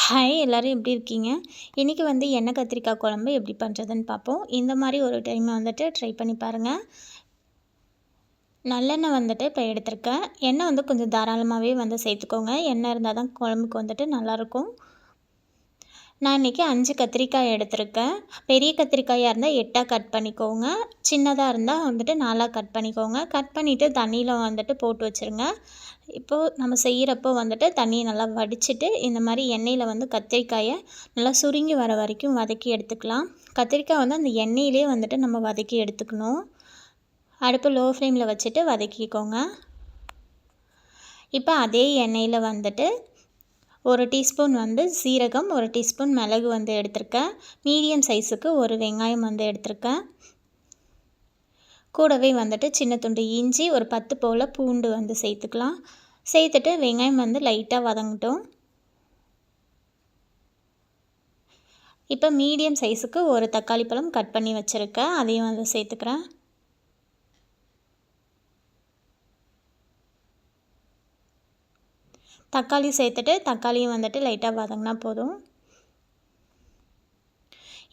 Hi எல்லோரும் எப்படி இருக்கீங்க? இன்றைக்கி எண்ணெய் கத்திரிக்காய் குழம்பு எப்படி பண்ணுறதுன்னு பார்ப்போம். இந்த மாதிரி ஒரு டைம் ட்ரை பண்ணி பாருங்கள். நல்லெண்ணெய் இப்போ எடுத்திருக்கேன். எண்ணெய் கொஞ்சம் தாராளமாகவே சேர்த்துக்கோங்க. எண்ணெய் இருந்தால் தான் குழம்புக்கு நல்லாயிருக்கும். நான் இன்றைக்கி 5 கத்திரிக்காய் எடுத்திருக்கேன். பெரிய கத்திரிக்காயாக இருந்தால் 8ஆக கட் பண்ணிக்கோங்க. சின்னதாக இருந்தால் 4ஆக கட் பண்ணிக்கோங்க. கட் பண்ணிவிட்டு தண்ணியில் போட்டு வச்சுருங்க. இப்போது நம்ம செய்கிறப்போ தண்ணியை நல்லா வடிச்சிட்டு இந்த மாதிரி எண்ணெயில் கத்திரிக்காயை நல்லா சுருங்கி வர வரைக்கும் வதக்கி எடுத்துக்கலாம். கத்திரிக்காய் அந்த எண்ணெயிலே நம்ம வதக்கி எடுத்துக்கணும். அடுப்பு லோ ஃப்ளேமில் வச்சுட்டு வதக்கிக்கோங்க. இப்போ அதே எண்ணெயில் ஒரு டீஸ்பூன் சீரகம், ஒரு டீஸ்பூன் மிளகு எடுத்திருக்கேன். மீடியம் சைஸுக்கு ஒரு வெங்காயம் எடுத்திருக்கேன். கூடவே சின்ன துண்டு இஞ்சி, ஒரு 10 போல் பூண்டு சேர்த்துக்கலாம். சேர்த்துட்டு வெங்காயம் லைட்டாக வதங்கட்டும். இப்போ மீடியம் சைஸுக்கு ஒரு தக்காளி பழம் கட் பண்ணி வச்சுருக்கேன். அதையும் சேர்த்துக்கிறேன். தக்காளி சேர்த்துட்டு தக்காளியும் லைட்டாக வதங்கினா போதும்.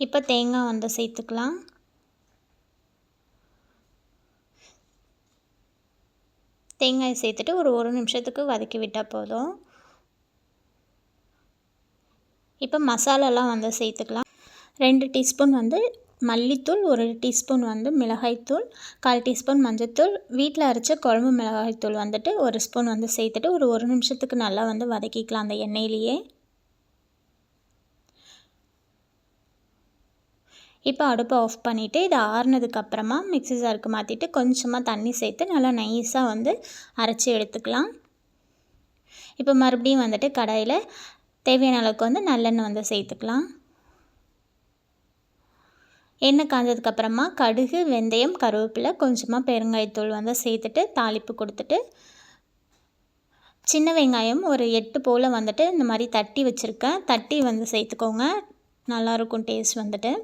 இப்போ தேங்காய் சேர்த்துக்கலாம். தேங்காய் சேர்த்துட்டு ஒரு நிமிஷத்துக்கு வதக்கி விட்டால் போதும். இப்போ மசாலாலாம் சேர்த்துக்கலாம். 2 டீஸ்பூன் மல்லித்தூள், 1 டீஸ்பூன் மிளகாய்த்தூள், 1/4 டீஸ்பூன் மஞ்சள்தூள், வீட்டில் அரைச்ச குழம்பு மிளகாய்த்தூள் 1 ஸ்பூன் சேர்த்துட்டு ஒரு நிமிஷத்துக்கு நல்லா வதக்கிக்கலாம் அந்த எண்ணெயிலேயே. இப்போ அடுப்பை ஆஃப் பண்ணிவிட்டு இதை ஆறுனதுக்கப்புறமா மிக்ஸி ஜாருக்கு மாற்றிட்டு கொஞ்சமாக தண்ணி சேர்த்து நல்லா நைஸாக அரைச்சி எடுத்துக்கலாம். இப்போ மறுபடியும் கடாயில் தேவையான அளவுக்கு நல்லெண்ணெய் சேர்த்துக்கலாம். எண்ணெய் காஞ்சதுக்கப்புறமா கடுகு, வெந்தயம், கருவேப்பிலை, கொஞ்சமாக பெருங்காயத்தூள் சேர்த்துட்டு தாளிப்பு கொடுத்துட்டு சின்ன வெங்காயம் ஒரு 8 போல் இந்த மாதிரி தட்டி வச்சுருக்கேன். தட்டி சேர்த்துக்கோங்க. நல்லாயிருக்கும் டேஸ்ட்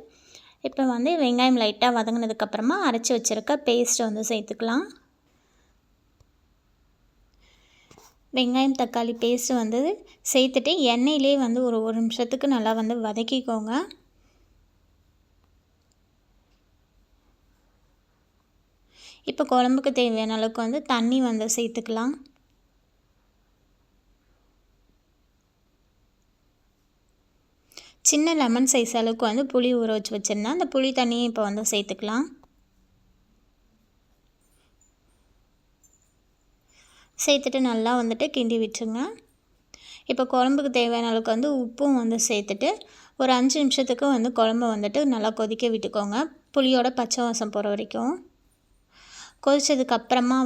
இப்போ வெங்காயம் லைட்டாக வதங்கினதுக்கப்புறமா அரைச்சி வச்சுருக்க பேஸ்ட்டை சேர்த்துக்கலாம். வெங்காயம் தக்காளி பேஸ்ட்டு சேர்த்துட்டு எண்ணெயிலே ஒரு நிமிஷத்துக்கு நல்லா வதக்கிக்கோங்க. இப்போ குழம்புக்கு தேவையான அளவுக்கு தண்ணி சேர்த்துக்கலாம். சின்ன லெமன் சைஸ் அளவுக்கு புளி ஊற வச்சு வச்சுருந்தேன். அந்த புளி தண்ணியை இப்போ சேர்த்துக்கலாம். சேர்த்துட்டு நல்லா கிண்டி விட்டுருங்க. இப்போ குழம்புக்கு தேவையான அளவுக்கு உப்பும் சேர்த்துட்டு ஒரு 5 நிமிஷத்துக்கு குழம்பை நல்லா கொதிக்க விட்டுக்கோங்க. புளியோட பச்சை வாசம் போகிற வரைக்கும். கொதிச்சதுக்கப்புறமா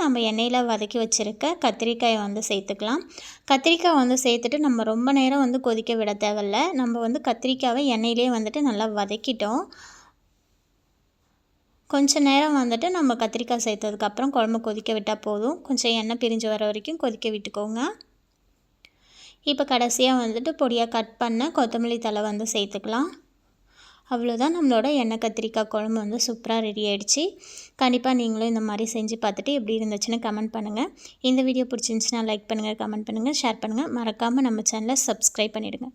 நம்ம எண்ணெயில் வதக்கி வச்சுருக்க கத்திரிக்காயை சேர்த்துக்கலாம். கத்திரிக்காய் சேர்த்துட்டு நம்ம ரொம்ப நேரம் கொதிக்க விட தேவையில்ல. நம்ம கத்திரிக்காயை எண்ணெயிலே நல்லா வதக்கிட்டோம். கொஞ்சம் நேரம் நம்ம கத்திரிக்காய் சேர்த்ததுக்கப்புறம் குழம்பு கொதிக்க விட்டால் போதும். கொஞ்சம் எண்ணெய் பிரிஞ்சு வர வரைக்கும் கொதிக்க விட்டுக்கோங்க. இப்போ கடைசியாக பொடியாக கட் பண்ண கொத்தமல்லி தழை சேர்த்துக்கலாம். அவ்வளோதான், நம்மளோட எண்ணெய் கத்திரிக்காய் குழம்பு சூப்பராக ரெடி ஆகிடுச்சு. கண்டிப்பாக நீங்களும் இந்த மாதிரி செஞ்சு பார்த்துட்டு எப்படி இருந்துச்சுன்னு கமெண்ட் பண்ணுங்கள். இந்த வீடியோ பிடிச்சிருந்துச்சுன்னா லைக் பண்ணுங்கள், கமெண்ட் பண்ணுங்கள், ஷேர் பண்ணுங்கள். மறக்காமல் நம்ம சேனலை சப்ஸ்கிரைப் பண்ணிவிடுங்க.